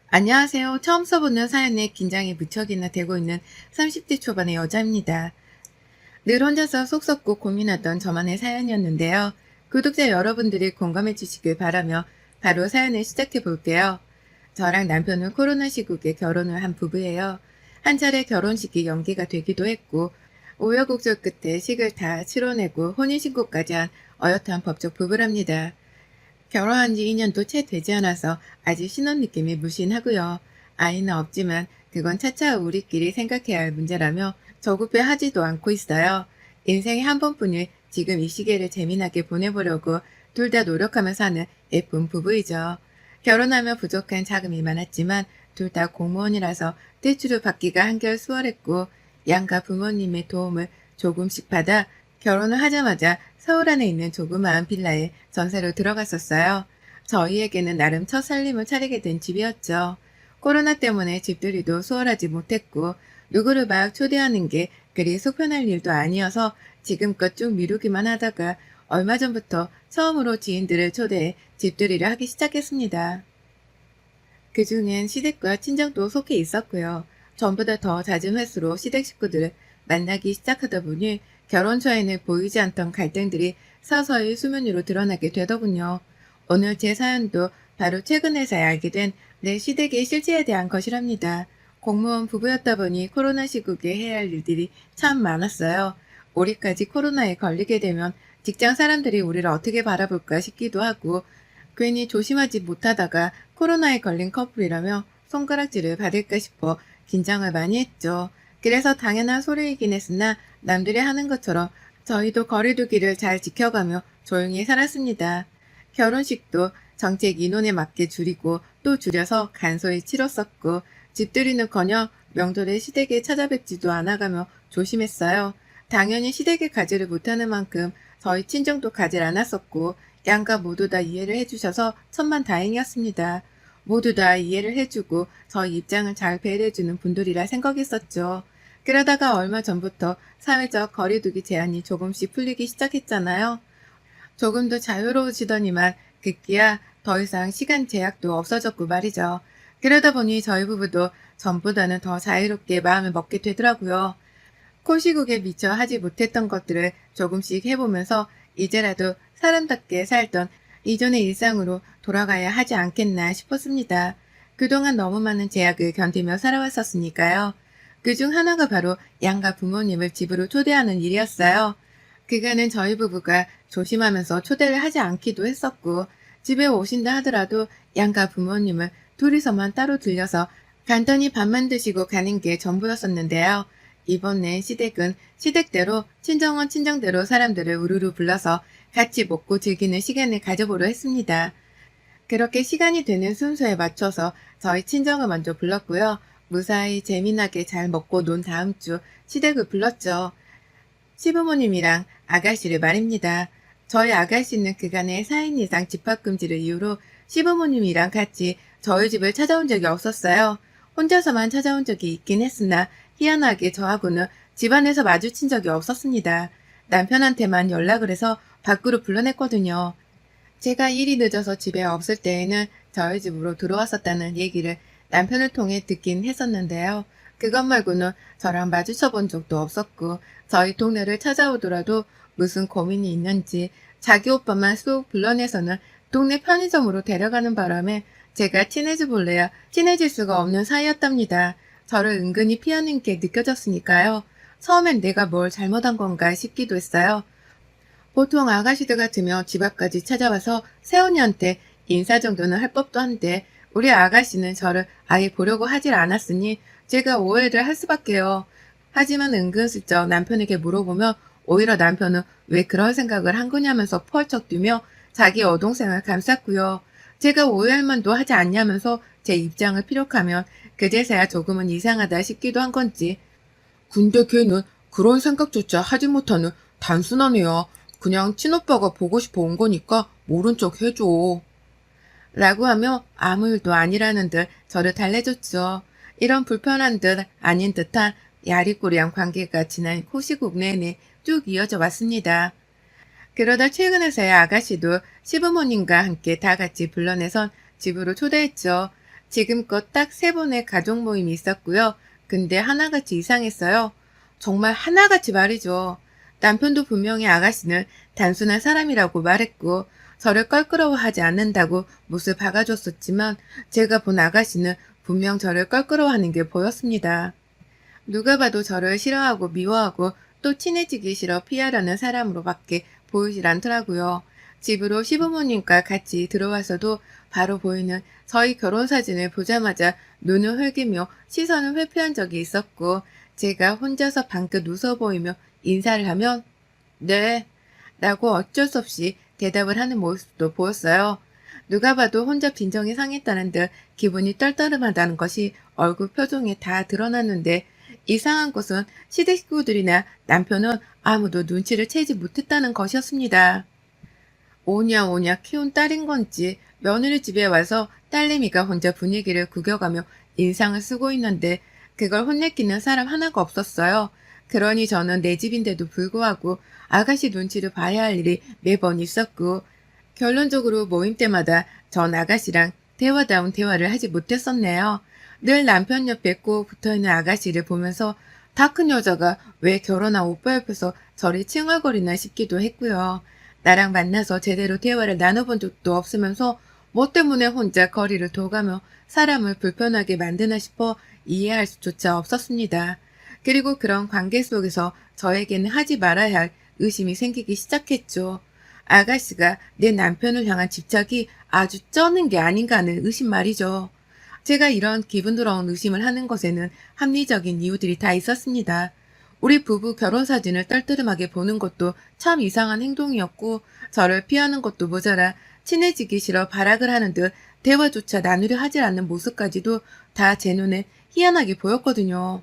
안녕하세요. 처음 써보는 사연에 긴장이 무척이나 되고 있는 30대 초반의 여자입니다. 늘 혼자서 속 썩고 고민하던 저만의 사연이었는데요. 구독자 여러분들이 공감해 주시길 바라며 바로 사연을 시작해 볼게요. 저랑 남편은 코로나 시국에 결혼을 한 부부예요. 한 차례 결혼식이 연기가 되기도 했고 우여곡절 끝에 식을 다 치러내고 혼인신고까지 한 어엿한 법적 부부랍니다. 결혼한 지 2년도 채 되지 않아서 아직 신혼 느낌이 무신하고요. 아이는 없지만 그건 차차 우리끼리 생각해야 할 문제라며 조급해 하지도 않고 있어요. 인생에 한 번뿐일 지금 이 시기를 재미나게 보내보려고 둘 다 노력하며 사는 예쁜 부부이죠. 결혼하며 부족한 자금이 많았지만 둘 다 공무원이라서 대출을 받기가 한결 수월했고 양가 부모님의 도움을 조금씩 받아 결혼을 하자마자 서울 안에 있는 조그마한 빌라에 전세로 들어갔었어요. 저희에게는 나름 첫 살림을 차리게 된 집이었죠. 코로나 때문에 집들이도 수월하지 못했고 누구를 막 초대하는 게 그리 속편할 일도 아니어서 지금껏 쭉 미루기만 하다가 얼마 전부터 처음으로 지인들을 초대해 집들이를 하기 시작했습니다. 그중엔 시댁과 친정도 속해 있었고요. 전보다 더 잦은 횟수로 시댁 식구들을 만나기 시작하다 보니 결혼 초에는 보이지 않던 갈등들이 서서히 수면 위로 드러나게 되더군요. 오늘 제 사연도 바로 최근에서야 알게 된 내 시댁의 실체에 대한 것이랍니다. 공무원 부부였다 보니 코로나 시국에 해야 할 일들이 참 많았어요. 우리까지 코로나에 걸리게 되면 직장 사람들이 우리를 어떻게 바라볼까 싶기도 하고 괜히 조심하지 못하다가 코로나에 걸린 커플이라며 손가락질을 받을까 싶어 긴장을 많이 했죠. 그래서 당연한 소리이긴 했으나 남들이 하는 것처럼 저희도 거리두기를 잘 지켜가며 조용히 살았습니다. 결혼식도 정책 인원에 맞게 줄이고 또 줄여서 간소히 치렀었고 집들이는커녕 명절에 시댁에 찾아뵙지도 않아가며 조심했어요. 당연히 시댁에 가지를 못하는 만큼 저희 친정도 가질 않았었고 양가 모두 다 이해를 해주셔서 천만다행이었습니다. 모두 다 이해를 해주고 저희 입장을 잘 배려해주는 분들이라 생각했었죠. 그러다가 얼마 전부터 사회적 거리두기 제한이 조금씩 풀리기 시작했잖아요. 조금 더 자유로워지더니만 급기야 더 이상 시간 제약도 없어졌고 말이죠. 그러다 보니 저희 부부도 전보다는 더 자유롭게 마음을 먹게 되더라고요. 코시국에 미처 하지 못했던 것들을 조금씩 해보면서 이제라도 사람답게 살던 이전의 일상으로 돌아가야 하지 않겠나 싶었습니다. 그동안 너무 많은 제약을 견디며 살아왔었으니까요. 그중 하나가 바로 양가 부모님을 집으로 초대하는 일이었어요. 그간은 저희 부부가 조심하면서 초대를 하지 않기도 했었고 집에 오신다 하더라도 양가 부모님을 둘이서만 따로 들려서 간단히 밥만 드시고 가는 게 전부였었는데요. 이번엔 시댁은 시댁대로 친정은 친정대로 사람들을 우르르 불러서 같이 먹고 즐기는 시간을 가져보려 했습니다. 그렇게 시간이 되는 순서에 맞춰서 저희 친정을 먼저 불렀고요. 무사히 재미나게 잘 먹고 논 다음 주 시댁을 불렀죠. 시부모님이랑 아가씨를 말입니다. 저희 아가씨는 그간의 4인 이상 집합금지를 이유로 시부모님이랑 같이 저희 집을 찾아온 적이 없었어요. 혼자서만 찾아온 적이 있긴 했으나 희한하게 저하고는 집안에서 마주친 적이 없었습니다. 남편한테만 연락을 해서 밖으로 불러냈거든요. 제가 일이 늦어서 집에 없을 때에는 저희 집으로 들어왔었다는 얘기를 남편을 통해 듣긴 했었는데요. 그것 말고는 저랑 마주쳐 본 적도 없었고 저희 동네를 찾아오더라도 무슨 고민이 있는지 자기 오빠만 쏙 불러내서는 동네 편의점으로 데려가는 바람에 제가 친해져 볼래야 친해질 수가 없는 사이였답니다. 저를 은근히 피하는 게 느껴졌으니까요. 처음엔 내가 뭘 잘못한 건가 싶기도 했어요. 보통 아가씨들 같으면 집 앞까지 찾아와서 새언니한테 인사 정도는 할 법도 한데 우리 아가씨는 저를 아예 보려고 하질 않았으니 제가 오해를 할 수밖에요. 하지만 은근슬쩍 남편에게 물어보면 오히려 남편은 왜 그런 생각을 한 거냐면서 펄쩍 뛰며 자기 여동생을 감쌌고요. 제가 오해할 만도 하지 않냐면서 제 입장을 피력하면 그제서야 조금은 이상하다 싶기도 한 건지 근데 걔는 그런 생각조차 하지 못하는 단순한 애야. 그냥 친오빠가 보고 싶어 온 거니까 모른 척 해줘. 라고 하며 아무 일도 아니라는 듯 저를 달래줬죠. 이런 불편한 듯 아닌 듯한 야리꾸리한 관계가 지난 코시국 내내 쭉 이어져 왔습니다. 그러다 최근에서야 아가씨도 시부모님과 함께 다 같이 불러내선 집으로 초대했죠. 지금껏 딱 3번의 가족 모임이 있었고요. 근데 하나같이 이상했어요. 정말 하나같이 말이죠. 남편도 분명히 아가씨는 단순한 사람이라고 말했고 저를 껄끄러워하지 않는다고 못을 박아줬었지만 제가 본 아가씨는 분명 저를 껄끄러워하는 게 보였습니다. 누가 봐도 저를 싫어하고 미워하고 또 친해지기 싫어 피하려는 사람으로밖에 보이질 않더라고요. 집으로 시부모님과 같이 들어와서도 바로 보이는 저희 결혼 사진을 보자마자 눈을 흘기며 시선을 회피한 적이 있었고 제가 혼자서 방긋 웃어 보이며 인사를 하면 네 라고 어쩔 수 없이 대답을 하는 모습도 보였어요. 누가 봐도 혼자 빈정이 상했다는 듯 기분이 떨떠름하다는 것이 얼굴 표정에 다 드러났는데 이상한 것은 시댁 식구들이나 남편은 아무도 눈치를 채지 못했다는 것이었습니다. 오냐 오냐 키운 딸인 건지 며느리 집에 와서 딸내미가 혼자 분위기를 구겨가며 인상을 쓰고 있는데 그걸 혼내키는 사람 하나가 없었어요. 그러니 저는 내 집인데도 불구하고 아가씨 눈치를 봐야 할 일이 매번 있었고 결론적으로 모임 때마다 전 아가씨랑 대화다운 대화를 하지 못했었네요. 늘 남편 옆에 꼭 붙어있는 아가씨를 보면서 다 큰 여자가 왜 결혼한 오빠 옆에서 저리 칭얼거리나 싶기도 했고요. 나랑 만나서 제대로 대화를 나눠본 적도 없으면서 뭐 때문에 혼자 거리를 둬가며 사람을 불편하게 만드나 싶어 이해할 수조차 없었습니다. 그리고 그런 관계 속에서 저에게는 하지 말아야 할 의심이 생기기 시작했죠. 아가씨가 내 남편을 향한 집착이 아주 쩌는 게 아닌가 하는 의심 말이죠. 제가 이런 기분 더러운 의심을 하는 것에는 합리적인 이유들이 다 있었습니다. 우리 부부 결혼 사진을 떨떠름하게 보는 것도 참 이상한 행동이었고 저를 피하는 것도 모자라 친해지기 싫어 발악을 하는 듯 대화조차 나누려 하질 않는 모습까지도 다 제 눈에 희한하게 보였거든요.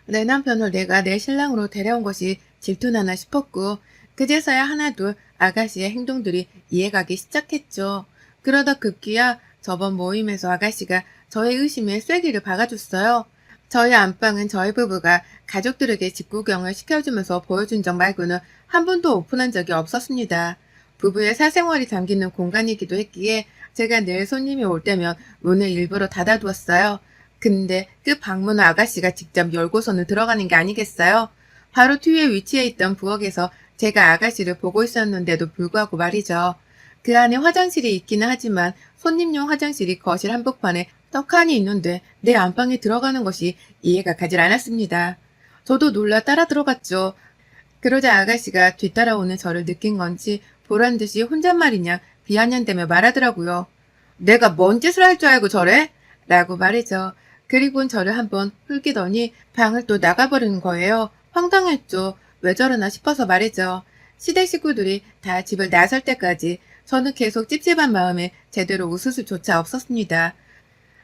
내 남편을 내가 내 신랑으로 데려온 것이 질투나나 싶었고 그제서야 하나둘 아가씨의 행동들이 이해가기 시작했죠. 그러다 급기야 저번 모임에서 아가씨가 저의 의심에 쐐기를 박아줬어요. 저희 안방은 저희 부부가 가족들에게 집 구경을 시켜주면서 보여준 적 말고는 한 번도 오픈한 적이 없었습니다. 부부의 사생활이 담기는 공간이기도 했기에 제가 늘 손님이 올 때면 문을 일부러 닫아두었어요. 근데 그 방문을 아가씨가 직접 열고서는 들어가는 게 아니겠어요? 바로 뒤에 위치해 있던 부엌에서 제가 아가씨를 보고 있었는데도 불구하고 말이죠. 그 안에 화장실이 있기는 하지만 손님용 화장실이 거실 한복판에 떡하니 있는데 내 안방에 들어가는 것이 이해가 가질 않았습니다. 저도 놀라 따라 들어갔죠. 그러자 아가씨가 뒤따라오는 저를 느낀 건지 보란듯이 혼잣말이냐 비아냥대며 말하더라고요. 내가 뭔 짓을 할 줄 알고 저래? 라고 말이죠. 그리고는 저를 한번 훑기더니 방을 또 나가버리는 거예요. 황당했죠. 왜 저러나 싶어서 말이죠. 시댁 식구들이 다 집을 나설 때까지 저는 계속 찝찝한 마음에 제대로 웃을 수조차 없었습니다.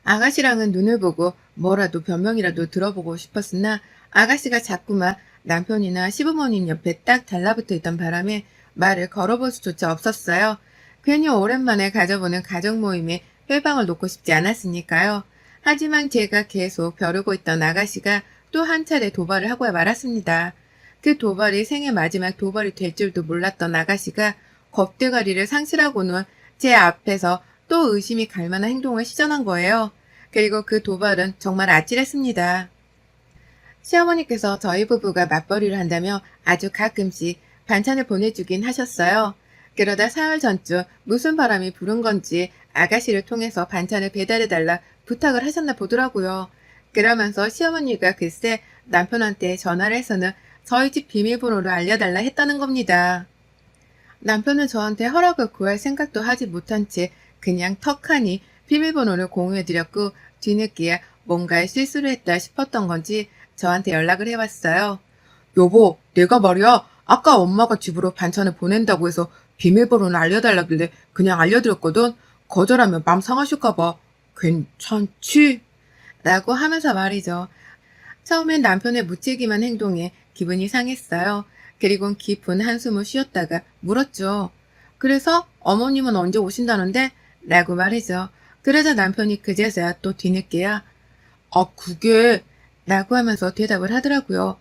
아가씨랑은 눈을 보고 뭐라도 변명이라도 들어보고 싶었으나 아가씨가 자꾸만 남편이나 시부모님 옆에 딱 달라붙어 있던 바람에 말을 걸어볼 수조차 없었어요. 괜히 오랜만에 가져보는 가족 모임에 회방을 놓고 싶지 않았으니까요. 하지만 제가 계속 벼르고 있던 아가씨가 또 한 차례 도발을 하고 말았습니다. 그 도발이 생애 마지막 도발이 될 줄도 몰랐던 아가씨가 겁대가리를 상실하고는 제 앞에서 또 의심이 갈 만한 행동을 시전한 거예요. 그리고 그 도발은 정말 아찔했습니다. 시어머니께서 저희 부부가 맞벌이를 한다며 아주 가끔씩 반찬을 보내주긴 하셨어요. 그러다 사흘 전쯤 무슨 바람이 부른 건지 아가씨를 통해서 반찬을 배달해달라 부탁을 하셨나 보더라고요. 그러면서 시어머니가 글쎄 남편한테 전화를 해서는 저희 집 비밀번호를 알려달라 했다는 겁니다. 남편은 저한테 허락을 구할 생각도 하지 못한 채 그냥 턱하니 비밀번호를 공유해드렸고 뒤늦게 뭔가에 실수를 했다 싶었던 건지 저한테 연락을 해왔어요. 여보, 내가 말이야 아까 엄마가 집으로 반찬을 보낸다고 해서 비밀번호를 알려달라길래 그냥 알려드렸거든. 거절하면 맘 상하실까봐. 괜찮지? 라고 하면서 말이죠. 처음엔 남편의 무책임한 행동에 기분이 상했어요. 그리곤 깊은 한숨을 쉬었다가 물었죠. 그래서 어머님은 언제 오신다는데? 라고 말이죠. 그러자 남편이 그제서야 또 뒤늦게야 그게 라고 하면서 대답을 하더라고요.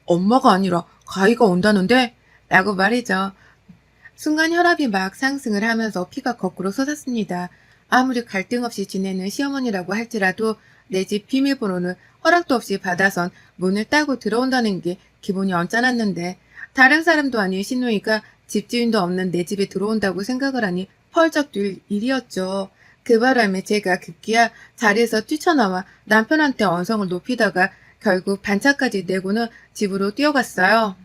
엄마가 아니라 가희가 온다는데? 라고 말이죠. 순간 혈압이 막 상승을 하면서 피가 거꾸로 솟았습니다. 아무리 갈등 없이 지내는 시어머니라고 할지라도 내 집 비밀번호는 허락도 없이 받아선 문을 따고 들어온다는 게 기분이 언짢았는데 다른 사람도 아닌 시누이가 집주인도 없는 내 집에 들어온다고 생각을 하니 펄쩍 뛸 일이었죠. 그 바람에 제가 급기야 자리에서 뛰쳐나와 남편한테 언성을 높이다가 결국 반차까지 내고는 집으로 뛰어갔어요.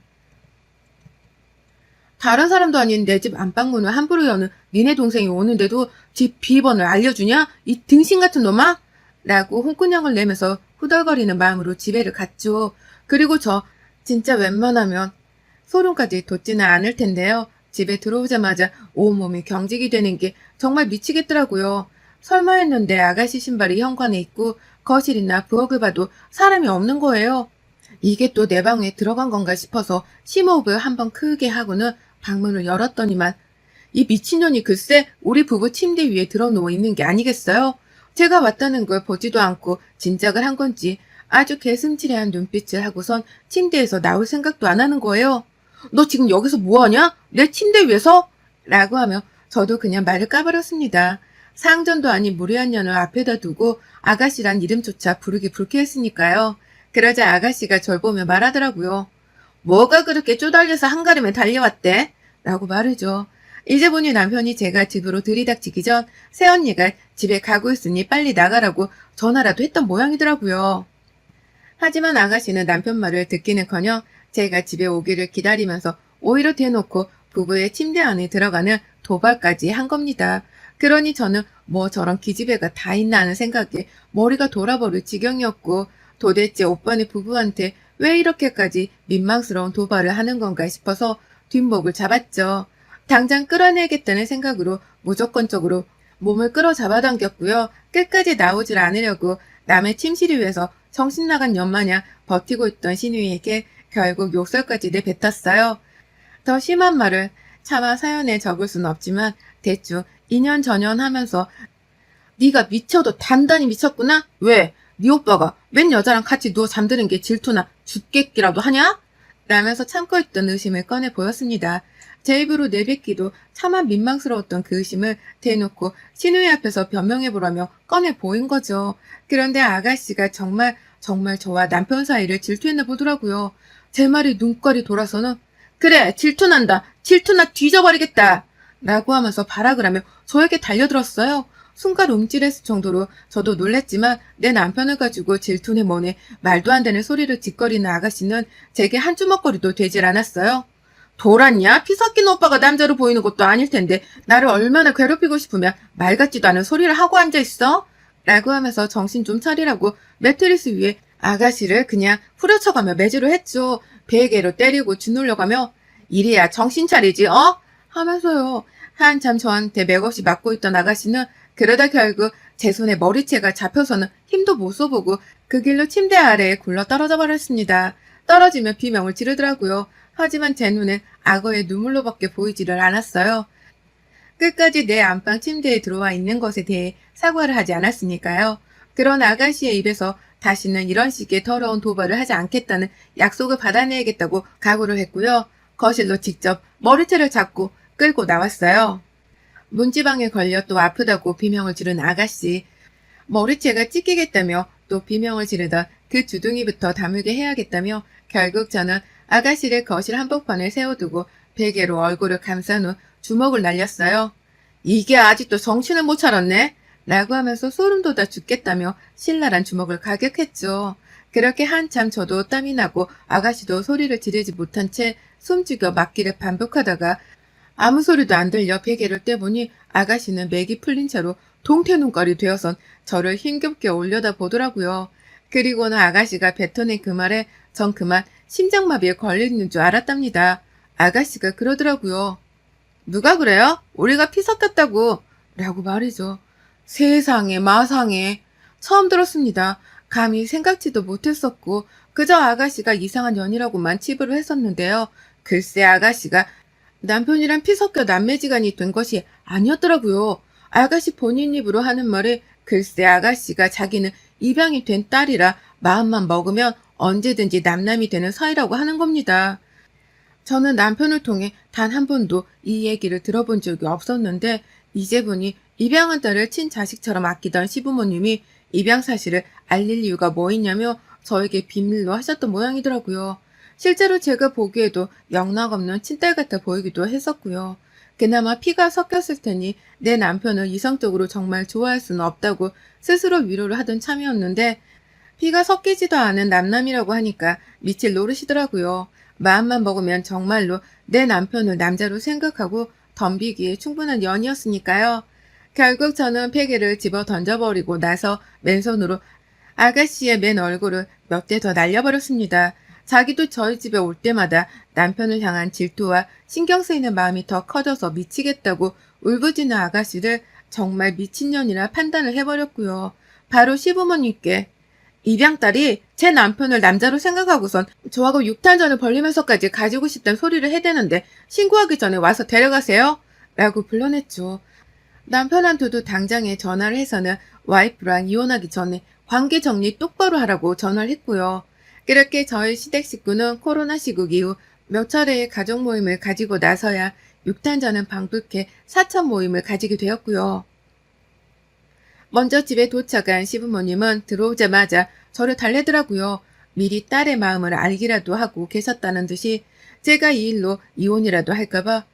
다른 사람도 아닌 내 집 안방문을 함부로 여는 니네 동생이 오는데도 집 비번을 알려주냐? 이 등신 같은 놈아? 라고 홍군형을 내면서 후덜거리는 마음으로 집에를 갔죠. 그리고 저 진짜 웬만하면 소름까지 돋지는 않을 텐데요. 집에 들어오자마자 온몸이 경직이 되는 게 정말 미치겠더라고요. 설마 했는데 아가씨 신발이 현관에 있고 거실이나 부엌을 봐도 사람이 없는 거예요. 이게 또 내 방에 들어간 건가 싶어서 심호흡을 한번 크게 하고는 방문을 열었더니만 이 미친년이 글쎄 우리 부부 침대 위에 들어누워 있는 게 아니겠어요? 제가 왔다는 걸 보지도 않고 짐작을 한 건지 아주 개슴츠레한 눈빛을 하고선 침대에서 나올 생각도 안 하는 거예요. 너 지금 여기서 뭐하냐? 내 침대 위에서? 라고 하며 저도 그냥 말을 까버렸습니다. 상전도 아닌 무례한 년을 앞에다 두고 아가씨란 이름조차 부르기 불쾌했으니까요. 그러자 아가씨가 절 보며 말하더라고요. 뭐가 그렇게 쪼달려서 한가름에 달려왔대? 라고 말이죠. 이제 보니 남편이 제가 집으로 들이닥치기 전 새언니가 집에 가고 있으니 빨리 나가라고 전화라도 했던 모양이더라고요. 하지만 아가씨는 남편 말을 듣기는커녕 제가 집에 오기를 기다리면서 오히려 대놓고 부부의 침대 안에 들어가는 도발까지 한 겁니다. 그러니 저는 뭐 저런 기집애가 다 있나 하는 생각에 머리가 돌아버릴 지경이었고 도대체 오빠네 부부한테 왜 이렇게까지 민망스러운 도발을 하는 건가 싶어서 뒷목을 잡았죠. 당장 끌어내겠다는 생각으로 무조건적으로 몸을 끌어 잡아당겼고요. 끝까지 나오질 않으려고 남의 침실을 위해서 정신 나간 년마냥 버티고 있던 시누이에게 결국 욕설까지 내뱉었어요. 더 심한 말을 차마 사연에 적을 수는 없지만 대충 2년 전년 하면서 네가 미쳐도 단단히 미쳤구나? 왜? 네 오빠가 맨 여자랑 같이 누워 잠드는 게 질투나 죽겠기라도 하냐? 라면서 참고 있던 의심을 꺼내 보였습니다. 제 입으로 내뱉기도 차마 민망스러웠던 그 의심을 대놓고 시누이 앞에서 변명해보라며 꺼내 보인 거죠. 그런데 아가씨가 정말 저와 남편 사이를 질투했나 보더라고요. 제 말이 눈깔이 돌아서는 그래 질투난다. 질투나 뒤져버리겠다. 라고 하면서 발악을 하며 저에게 달려들었어요. 순간 움찔했을 정도로 저도 놀랬지만 내 남편을 가지고 질투네 뭐네 말도 안 되는 소리를 짓거리는 아가씨는 제게 한 주먹거리도 되질 않았어요. 돌았냐? 피 섞인 오빠가 남자로 보이는 것도 아닐 텐데 나를 얼마나 괴롭히고 싶으면 말 같지도 않은 소리를 하고 앉아있어? 라고 하면서 정신 좀 차리라고 매트리스 위에 아가씨를 그냥 후려쳐가며 매질을 했죠. 베개로 때리고 주눌러가며 이래야 정신 차리지 어? 하면서요. 한참 저한테 맥없이 맞고 있던 아가씨는 그러다 결국 제 손에 머리채가 잡혀서는 힘도 못 써보고 그 길로 침대 아래에 굴러 떨어져 버렸습니다. 떨어지며 비명을 지르더라고요. 하지만 제 눈엔 악어의 눈물로밖에 보이지를 않았어요. 끝까지 내 안방 침대에 들어와 있는 것에 대해 사과를 하지 않았으니까요. 그런 아가씨의 입에서 다시는 이런 식의 더러운 도발을 하지 않겠다는 약속을 받아내야겠다고 각오를 했고요. 거실로 직접 머리채를 잡고 끌고 나왔어요. 문지방에 걸려 또 아프다고 비명을 지른 아가씨. 머리채가 찢기겠다며 또 비명을 지르던 그 주둥이부터 다물게 해야겠다며 결국 저는 아가씨를 거실 한복판에 세워두고 베개로 얼굴을 감싼 후 주먹을 날렸어요. 이게 아직도 정신을 못 차렸네? 라고 하면서 소름 돋아 죽겠다며 신랄한 주먹을 가격했죠. 그렇게 한참 저도 땀이 나고 아가씨도 소리를 지르지 못한 채 숨죽여 맞기를 반복하다가 아무 소리도 안 들려 베개를 떼보니 아가씨는 맥이 풀린 채로 동태눈깔이 되어선 저를 힘겹게 올려다 보더라고요. 그리고는 아가씨가 뱉어낸 그 말에 전 그만 심장마비에 걸리는 줄 알았답니다. 아가씨가 그러더라고요. 누가 그래요? 우리가 피 섞였다고. 라고 말이죠. 세상에 마상에. 처음 들었습니다. 감히 생각지도 못했었고 그저 아가씨가 이상한 년이라고만 치부를 했었는데요. 글쎄 아가씨가 남편이랑 피 섞여 남매지간이 된 것이 아니었더라고요. 아가씨 본인 입으로 하는 말에 글쎄 아가씨가 자기는 입양이 된 딸이라 마음만 먹으면 언제든지 남남이 되는 사이라고 하는 겁니다. 저는 남편을 통해 단 한 번도 이 얘기를 들어본 적이 없었는데 이제 보니 입양한 딸을 친자식처럼 아끼던 시부모님이 입양 사실을 알릴 이유가 뭐 있냐며 저에게 비밀로 하셨던 모양이더라고요. 실제로 제가 보기에도 영락없는 친딸 같아 보이기도 했었고요. 그나마 피가 섞였을 테니 내 남편을 이성적으로 정말 좋아할 수는 없다고 스스로 위로를 하던 참이었는데 피가 섞이지도 않은 남남이라고 하니까 미칠 노릇이더라고요. 마음만 먹으면 정말로 내 남편을 남자로 생각하고 덤비기에 충분한 연이었으니까요. 결국 저는 베개를 집어 던져버리고 나서 맨손으로 아가씨의 맨 얼굴을 몇 대 더 날려버렸습니다. 자기도 저희 집에 올 때마다 남편을 향한 질투와 신경 쓰이는 마음이 더 커져서 미치겠다고 울부짖는 아가씨를 정말 미친년이라 판단을 해버렸고요. 바로 시부모님께 입양딸이 제 남편을 남자로 생각하고선 저하고 육탄전을 벌리면서까지 가지고 싶다는 소리를 해대는데 신고하기 전에 와서 데려가세요. 라고 불러냈죠. 남편한테도 당장에 전화를 해서는 와이프랑 이혼하기 전에 관계 정리 똑바로 하라고 전화를 했고요. 그렇게 저희 시댁 식구는 코로나 시국 이후 몇 차례의 가족 모임을 가지고 나서야 육탄전은 방불케 사천 모임을 가지게 되었고요. 먼저 집에 도착한 시부모님은 들어오자마자 저를 달래더라고요. 미리 딸의 마음을 알기라도 하고 계셨다는 듯이 제가 이 일로 이혼이라도 할까봐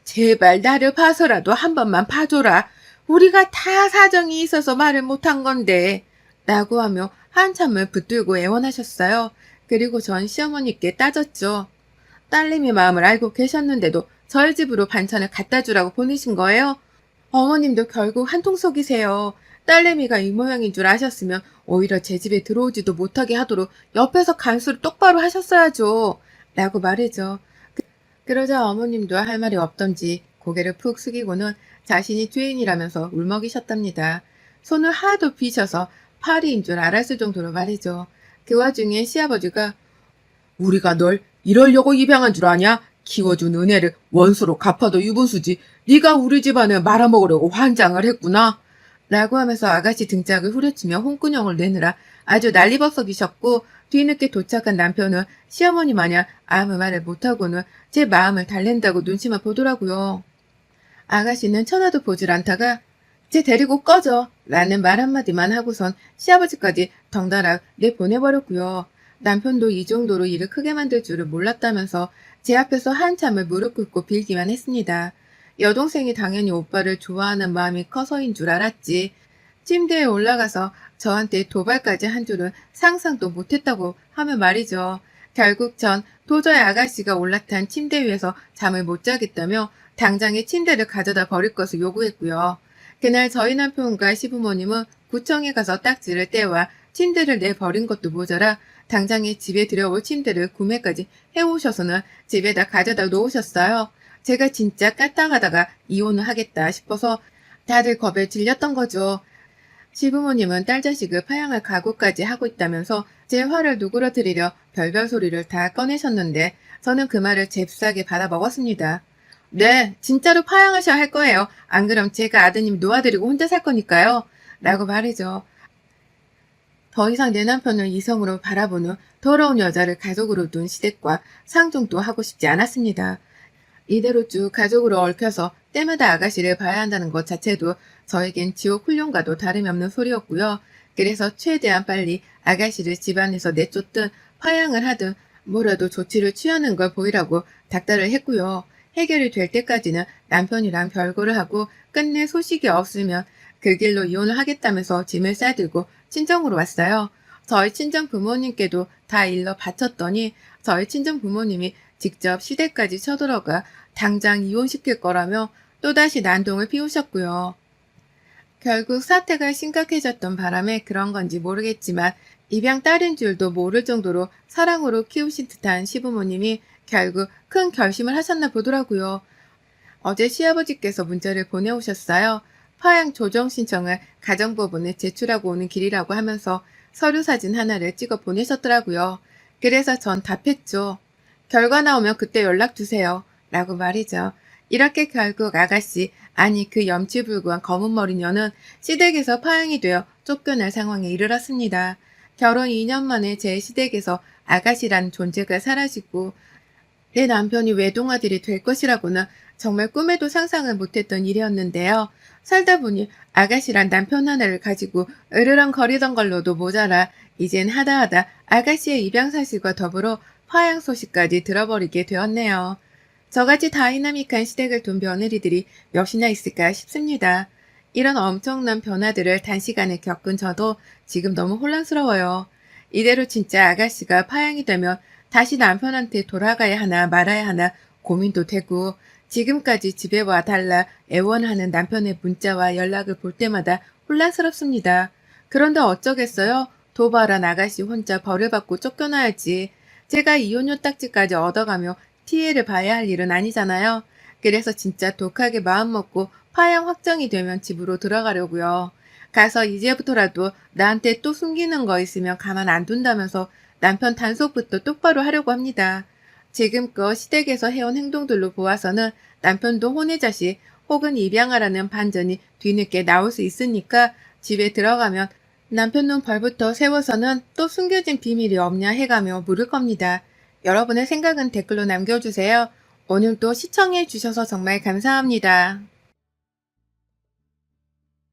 제발 나를 봐서라도 한 번만 봐줘라. 우리가 다 사정이 있어서 말을 못한 건데 라고 하며 한참을 붙들고 애원하셨어요. 그리고 전 시어머니께 따졌죠. 딸내미 마음을 알고 계셨는데도 저희 집으로 반찬을 갖다 주라고 보내신 거예요? 어머님도 결국 한통속이세요. 딸내미가 이 모양인 줄 아셨으면 오히려 제 집에 들어오지도 못하게 하도록 옆에서 간수를 똑바로 하셨어야죠. 라고 말해죠. 그러자 어머님도 할 말이 없던지 고개를 푹 숙이고는 자신이 죄인이라면서 울먹이셨답니다. 손을 하도 비셔서 파리인 줄 알았을 정도로 말이죠. 그 와중에 시아버지가 우리가 널 이러려고 입양한 줄 아냐? 키워준 은혜를 원수로 갚아도 유분수지. 네가 우리 집안을 말아먹으려고 환장을 했구나. 라고 하면서 아가씨 등짝을 후려치며 홍군형을 내느라 아주 난리버석이셨고 뒤늦게 도착한 남편은 시어머니 마냥 아무 말을 못하고는 제 마음을 달랜다고 눈치만 보더라고요. 아가씨는 천하도 보질 않다가 쟤 데리고 꺼져 라는 말 한마디만 하고선 시아버지까지 덩달아 내보내버렸고요. 남편도 이 정도로 일을 크게 만들 줄을 몰랐다면서 제 앞에서 한참을 무릎 꿇고 빌기만 했습니다. 여동생이 당연히 오빠를 좋아하는 마음이 커서인 줄 알았지. 침대에 올라가서 저한테 도발까지 한 줄은 상상도 못했다고 하면 말이죠. 결국 전 도저히 아가씨가 올라탄 침대 위에서 잠을 못 자겠다며 당장에 침대를 가져다 버릴 것을 요구했고요. 그날 저희 남편과 시부모님은 구청에 가서 딱지를 떼와 침대를 내버린 것도 모자라 당장에 집에 들여올 침대를 구매까지 해오셔서는 집에다 가져다 놓으셨어요. 제가 진짜 까딱하다가 이혼을 하겠다 싶어서 다들 겁에 질렸던 거죠. 시부모님은 딸 자식을 파양할 각오까지 하고 있다면서 제 화를 누그러뜨리려 별별 소리를 다 꺼내셨는데 저는 그 말을 잽싸게 받아먹었습니다. 네, 진짜로 파양하셔야 할 거예요. 안 그럼 제가 아드님 놓아드리고 혼자 살 거니까요. 라고 말이죠. 더 이상 내 남편을 이성으로 바라보는 더러운 여자를 가족으로 둔 시댁과 상종도 하고 싶지 않았습니다. 이대로 쭉 가족으로 얽혀서 때마다 아가씨를 봐야 한다는 것 자체도 저에겐 지옥 훈련과도 다름이 없는 소리였고요. 그래서 최대한 빨리 아가씨를 집안에서 내쫓든 파양을 하든 뭐라도 조치를 취하는 걸 보이라고 닥달을 했고요. 해결이 될 때까지는 남편이랑 별거를 하고 끝내 소식이 없으면 그 길로 이혼을 하겠다면서 짐을 싸들고 친정으로 왔어요. 저희 친정 부모님께도 다 일러 바쳤더니 저희 친정 부모님이 직접 시댁까지 쳐들어가 당장 이혼시킬 거라며 또다시 난동을 피우셨고요. 결국 사태가 심각해졌던 바람에 그런 건지 모르겠지만 입양 딸인 줄도 모를 정도로 사랑으로 키우신 듯한 시부모님이 결국 큰 결심을 하셨나 보더라고요. 어제 시아버지께서 문자를 보내오셨어요. 파양 조정 신청을 가정법원에 제출하고 오는 길이라고 하면서 서류 사진 하나를 찍어 보내셨더라고요. 그래서 전 답했죠. 결과 나오면 그때 연락 주세요. 라고 말이죠. 이렇게 결국 아가씨, 아니 그 염치불구한 검은머리 년은 시댁에서 파양이 되어 쫓겨날 상황에 이르렀습니다. 결혼 2년 만에 제 시댁에서 아가씨라는 존재가 사라지고 내 남편이 외동아들이 될 것이라고는 정말 꿈에도 상상을 못했던 일이었는데요. 살다 보니 아가씨란 남편 하나를 가지고 으르렁거리던 걸로도 모자라 이젠 하다하다 아가씨의 입양 사실과 더불어 파양 소식까지 들어버리게 되었네요. 저같이 다이나믹한 시댁을 둔 며느리들이 몇이나 있을까 싶습니다. 이런 엄청난 변화들을 단시간에 겪은 저도 지금 너무 혼란스러워요. 이대로 진짜 아가씨가 파양이 되면 다시 남편한테 돌아가야 하나 말아야 하나 고민도 되고, 지금까지 집에 와 달라 애원하는 남편의 문자와 연락을 볼 때마다 혼란스럽습니다. 그런데 어쩌겠어요? 도발한 아가씨 혼자 벌을 받고 쫓겨나야지. 제가 이혼료 딱지까지 얻어가며 피해를 봐야 할 일은 아니잖아요. 그래서 진짜 독하게 마음먹고 파양 확정이 되면 집으로 들어가려고요. 가서 이제부터라도 나한테 또 숨기는 거 있으면 가만 안 둔다면서 남편 단속부터 똑바로 하려고 합니다. 지금껏 시댁에서 해온 행동들로 보아서는 남편도 혼외자식 혹은 입양하라는 반전이 뒤늦게 나올 수 있으니까 집에 들어가면 남편 눈 벌부터 세워서는 또 숨겨진 비밀이 없냐 해가며 물을 겁니다. 여러분의 생각은 댓글로 남겨주세요. 오늘도 시청해 주셔서 정말 감사합니다.